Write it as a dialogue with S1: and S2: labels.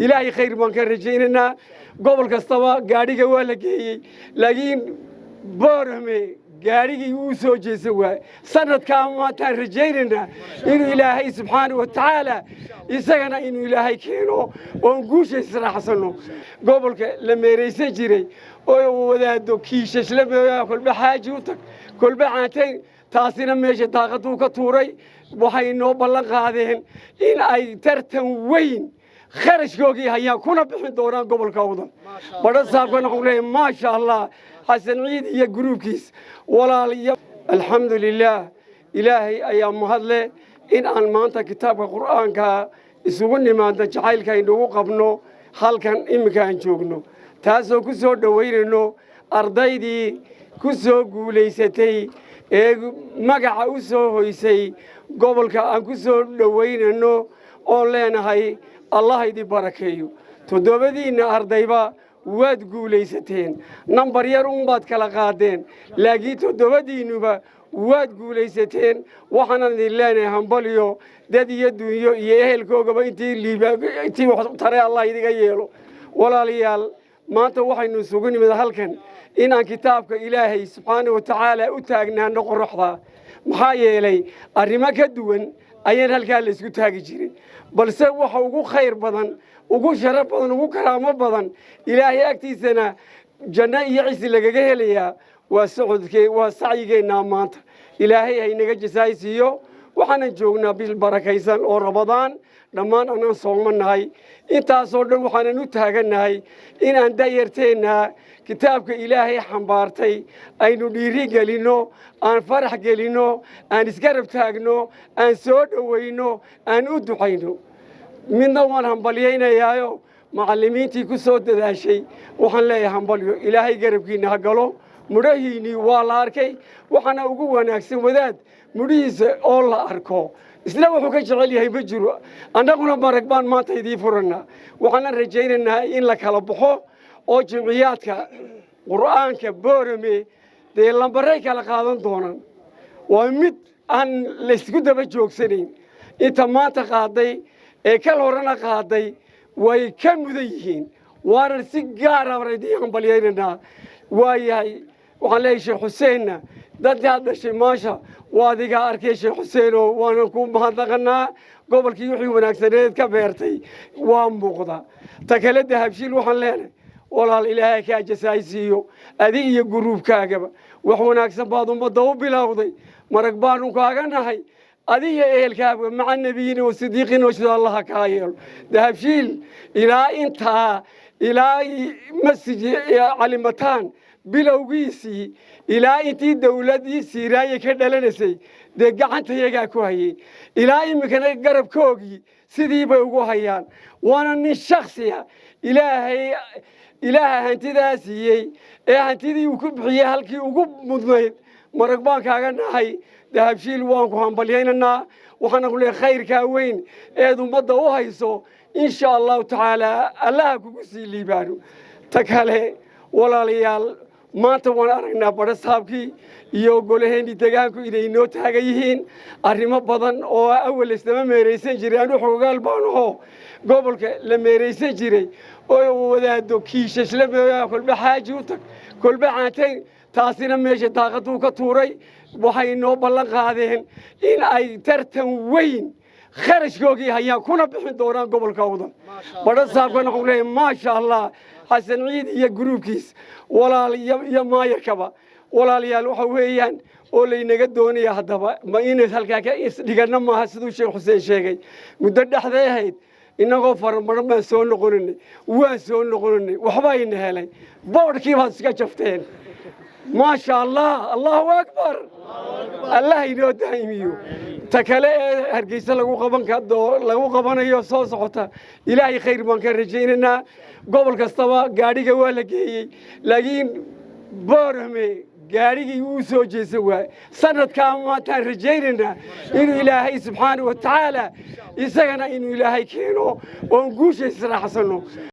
S1: إلهي خير بان كان رجينا قبل كستوا قاري ولا جي لكن بورمي قاري يوسو جسوا سنة كام ترجينا إنه إلهي سبحانه وتعالى يسجنا إنه إلهي كينو ونقوش يسرح حسنو قبل لما يريسجري وذا كيشش لما كل بحاجوتك كل بعاتين تاسينا ماشي طاقتو كتوري وحينو بلغ هذين إن أي ترتم وين خرج جوجي هيا كنا بحين دوران قبل كوضن بدر صاحبنا نقول ما شاء الله حسن عيد يا جروب كيس ولا لي الحمد لله إلهي أيام مهدلة إن أن ما أنت كتاب القرآن كا يسووني ما أنت جاهل كاينو قبنو حال كان إمكان شوقنو تاسو كسر دويرنو أرضي دي كسر قوليستي مجا أوسو هيسي قبل كأن كسر دويرنو أولنا هاي الله يدي بركيو تدوبدين أرضيبا واد قوليستين نمبر يرون باد كلا قادين لقي تدوبدينوبا واد قوليستين وحنا لله هنبليو دادي يدويو يهل كوكبا انتي ليبا انتي ترى الله يدي يلو ولا ليال ما انت waxay nu sugan yimid halkan in aan kitaabka Ilaahay subhanahu wa ta'ala u taagnaano qorraxda maxaa yeelay arrimo ka duwan ayaan halka la isku taagi jiray balse waxa ugu khayr badan ugu sharaf badan ugu karaamo badan Ilaahay agtiisana janno iyo ciise lagaga helayaa waa socodkee waa sacyigeena maanta Ilaahay ay naga jisaysiyo waxaan joognaa bil barakaysan oo Ramadaan dhammaan aan soomanahay intaas oo dhan waxaan u taaganahay in aan dayarteena kitaabka Ilaahay xambaartay aynu dhiiri galino aan farax galino aan isgarab taagno aan soo dhaweyno aan u ducayno midna waan hambalyeynayaayo macallimiintii ku soo dadaashay waxaan leeyahay hambalyo Ilaahay garabkiina ha galo mudahini waa la arkay waxana ugu wanaagsan wadaad mudihiisa oo la arko isla wuxuu ka jecel yahay ma jiro annaguna marag baan maanta idii furana waxaan rajaynaynaa in la kala baxo oo jimciyaadka quraanka boorame de lambaray kala qaadan doonaan waa mid aan la isku daba joogsanayn inta maanta qaaday ee kala horana qaaday way ka mudan yihiin waana si gaar ah radiyaan balyeynana waayahay waxaan leeyahay Sheekh Xuseen dadka hadashay maasha waadiga arkay Sheekh Xuseen oo waan ku mahadnaqnaa gobolkii wixii wanaagsaneed ka beertay waa muuqda ta kale dahabshiil waxaan leenahay walaal Ilaahay ka jasaysiyo adiga iyo gruubkaagaba wax wanaagsan baad umada u bilowday marag baan u kaaganahay adiga ehelkaaga maca nabiyiina oo sidiiqiina oo sida Allah ka yeelo dahabshiil ilaa inta ilaa masjid calimataan bilowgiisii ilaa intii dawladii Siiraaye ka dhalaysay de gacantayaga ku hayay ilaa imikana garabkoogii sidii bay ugu hayaan waana nin shakhsiya ilaahay hantidaasiyay ee hantidii uu ku bixiyay halkii ugu mudnayd marag baan kaaga nahay dahabshiil waan ku hambalyeynaa waxaan ku leeyahay khayrka weyn ee ummadda u hayso insha Allah ta'ala Allah kugu sii liibaano ta kale walaalayaal maanta waan aragnaa barasaabkii iyo golaheeni deegaanku inay noo taagan yihiin arrimo badan oo awal isma meereysan jiray aan xogaal baanaho gobolka la meereysan jiray oo wadaado kiishash lama kul baxaajuutak kul bacaatay taasina meesha daaqadu ka tuuray waxay noo ballan qaadeen in ay tartan weyn خرج جوجي هيا كنا بحين دوران قبل كوضن بدر صاحبنا نقول ما شاء الله حسن عيد يا جروب كيس ولا يا ما يركبه ولا ليال وحويان ولا ينقدوني يا هذا ما ينس هالكاك دقنا ما هسدو شيخ حسين شيخي مدد حذاء هيد إنه غفر مرة سون نقولني وسون نقولني وحباين هالي بور كيف هسكتشفتين ما شاء الله الله أكبر الله ينود دايميو تكله هرجيس لقو قبنا كدو لقو قبنا يوصل صحته إلهي خير بان كان رجينا قبل كستوا قاري جوال لكن بورمي قاري يوسو جسوا سنة كام ترجينا إنه إلهي سبحانه وتعالى يسجنا إنه إلهي كينو ونقوش يسرح حسنو